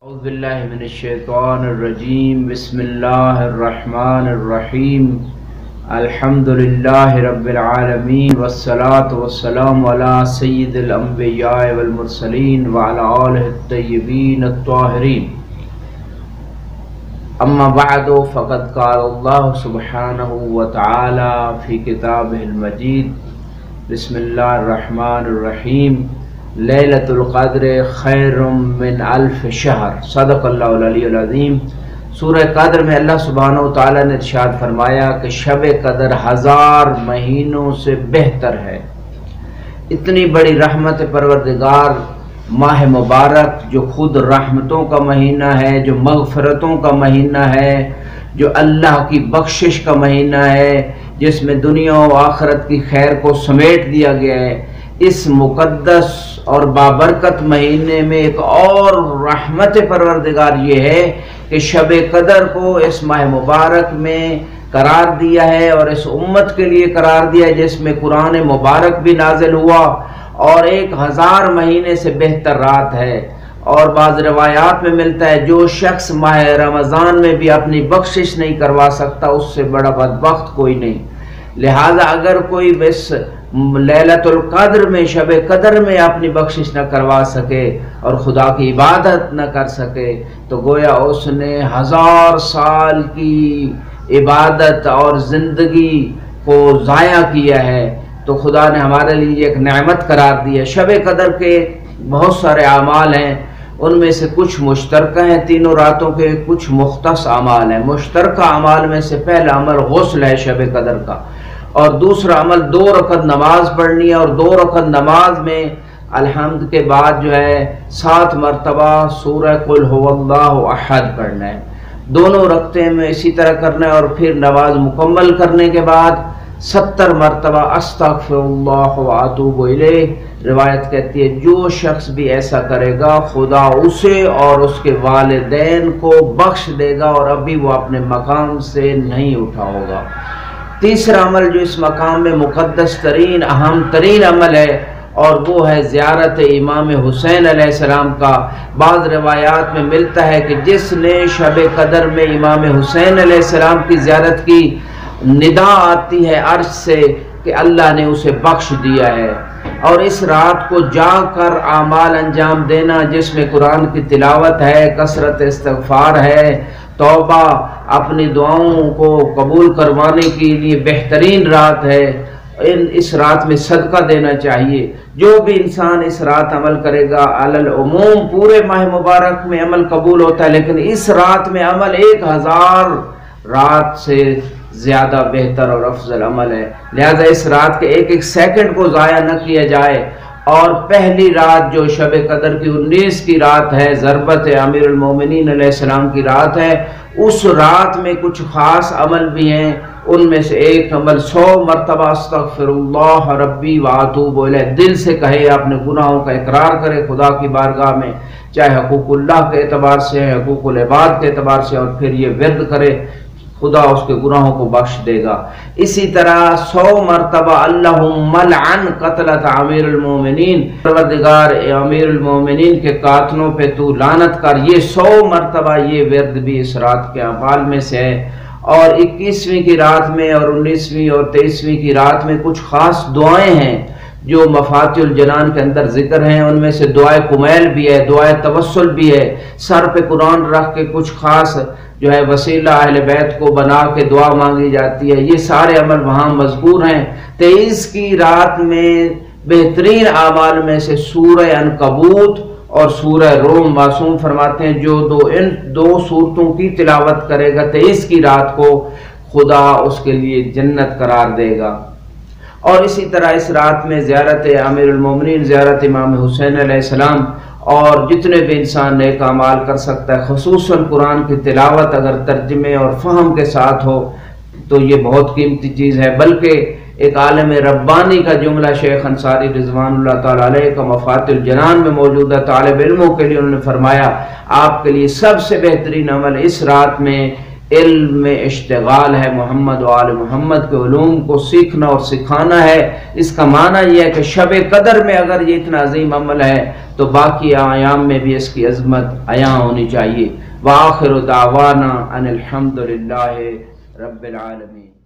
اعوذ باللہ من الشیطان الرجیم بسم اللہ الرحمن الرحیم الحمدللہ رب العالمین والصلاة والسلام علی سید الانبیاء والمرسلین وعلی آلہ الطیبین الطاہرین اما بعد فقد قال اللہ سبحانہ وتعالی فی کتابہ المجید بسم اللہ الرحمن الرحیم لیلۃ القدر خیر من الف شہر صدق اللہ العلی العظیم۔ سورہ قدر میں اللہ سبحانہ وتعالی نے ارشاد فرمایا کہ شب قدر 1000 مہینوں سے بہتر ہے۔ اتنی بڑی رحمت پروردگار ماہ مبارک جو خود رحمتوں کا مہینہ ہے، جو مغفرتوں کا مہینہ ہے، جو اللہ کی بخشش کا مہینہ ہے، جس میں دنیا و آخرت کی خیر کو سمیٹ دیا گیا ہے، اس مقدس اور بابرکت مہینے میں ایک اور رحمت پروردگار یہ ہے کہ شب قدر کو اس ماہ مبارک میں قرار دیا ہے اور اس امت کے لیے قرار دیا ہے جس میں قرآن مبارک بھی نازل ہوا اور 1000 مہینے سے بہتر رات ہے۔ اور بعض روایات میں ملتا ہے جو شخص ماہ رمضان میں بھی اپنی بخشش نہیں کروا سکتا اس سے بڑا بدبخت کوئی نہیں۔ لہذا اگر کوئی بس لیلۃ القدر میں شب قدر میں اپنی بخشش نہ کروا سکے اور خدا کی عبادت نہ کر سکے تو گویا اس نے 1000 سال کی عبادت اور زندگی کو ضائع کیا ہے۔ تو خدا نے ہمارے لیے ایک نعمت قرار دی ہے۔ شب قدر کے بہت سارے اعمال ہیں، ان میں سے کچھ مشترکہ ہیں تینوں راتوں کے، کچھ مختص اعمال ہیں۔ مشترکہ اعمال میں سے پہلا عمل غسل ہے شب قدر کا، اور دوسرا عمل 2 رکعت نماز پڑھنی ہے، اور 2 رکعت نماز میں الحمد کے بعد جو ہے 7 مرتبہ سورہ قل هو اللہ احد پڑھنا ہے۔ دونوں رکعتیں میں اسی طرح کرنا ہے، اور پھر نماز مکمل کرنے کے بعد 70 مرتبہ استغفر اللہ واتوب الیہ۔ روایت کہتی ہے جو شخص بھی ایسا کرے گا خدا اسے اور اس کے والدین کو بخش دے گا اور ابھی وہ اپنے مقام سے نہیں اٹھا ہوگا۔ تیسرا عمل جو اس مقام میں مقدس ترین اہم ترین عمل ہے اور وہ ہے زیارت امام حسین علیہ السلام کا۔ بعض روایات میں ملتا ہے کہ جس نے شب قدر میں امام حسین علیہ السلام کی زیارت کی، ندا آتی ہے عرش سے کہ اللہ نے اسے بخش دیا ہے۔ اور اس رات کو جاگ کر اعمال انجام دینا جس میں قرآن کی تلاوت ہے، کثرت استغفار ہے، توبہ، اپنی دعاؤں کو قبول کروانے کے لیے بہترین رات ہے۔ اس رات میں صدقہ دینا چاہیے۔ جو بھی انسان اس رات عمل کرے گا، علی العموم پورے ماہ مبارک میں عمل قبول ہوتا ہے، لیکن اس رات میں عمل 1000 رات سے زیادہ بہتر اور افضل عمل ہے۔ لہذا اس رات کے ایک ایک سیکنڈ کو ضائع نہ کیا جائے۔ اور پہلی رات جو شب قدر کی 19 کی رات ہے، ضربت امیر المومنین علیہ السلام کی رات ہے، اس رات میں کچھ خاص عمل بھی ہیں۔ ان میں سے ایک عمل 100 مرتبہ استغفر اللہ ربی واتوب الیہ، دل سے کہے، اپنے گناہوں کا اقرار کرے خدا کی بارگاہ میں، چاہے حقوق اللہ کے اعتبار سے ہے، حقوق العباد کے اعتبار سے، اور پھر یہ ورد کرے، خدا اس کے گناہوں کو بخش دے گا۔ اسی طرح 100 مرتبہ اللہم لعن قتلۃ امیر المومنین، پروردگار امیر المومنین کے قاتلوں پہ تو لعنت کر، یہ 100 مرتبہ یہ ورد بھی اس رات کے اعمال میں سے ہے۔ اور 21ویں کی رات میں اور 19ویں اور 23ویں کی رات میں کچھ خاص دعائیں ہیں جو مفاتیح الجنان کے اندر ذکر ہیں۔ ان میں سے دعائے کمیل بھی ہے، دعائے توسل بھی ہے، سر پہ قرآن رکھ کے کچھ خاص جو ہے وسیلہ اہل بیت کو بنا کے دعا مانگی جاتی ہے۔ یہ سارے عمل وہاں مذکور ہیں۔ 23 کی رات میں بہترین اعمال میں سے سورہ عنکبوت اور سورہ روم، معصوم فرماتے ہیں جو ان دو سورتوں کی تلاوت کرے گا 23 کی رات کو، خدا اس کے لیے جنت قرار دے گا۔ اور اسی طرح اس رات میں زیارت امیر المومنین، زیارت امام حسین علیہ السلام، اور جتنے بھی انسان نیک اعمال کر سکتا ہے، خصوصاً قرآن کی تلاوت اگر ترجمے اور فہم کے ساتھ ہو تو یہ بہت قیمتی چیز ہے۔ بلکہ ایک عالم ربانی کا جملہ شیخ انصاری رضوان اللہ تعالیٰ علیہ کا مفاتیح الجنان میں موجودہ طالب علموں کے لیے انہوں نے فرمایا آپ کے لیے سب سے بہترین عمل اس رات میں علم میں اشتغال ہے، محمد و آل محمد کے علوم کو سیکھنا اور سکھانا ہے۔ اس کا معنی یہ ہے کہ شب قدر میں اگر یہ اتنا عظیم عمل ہے تو باقی ایام میں بھی اس کی عظمت عیاں ہونی چاہیے۔ وآخر دعوانا ان الحمد للہ رب العالمین۔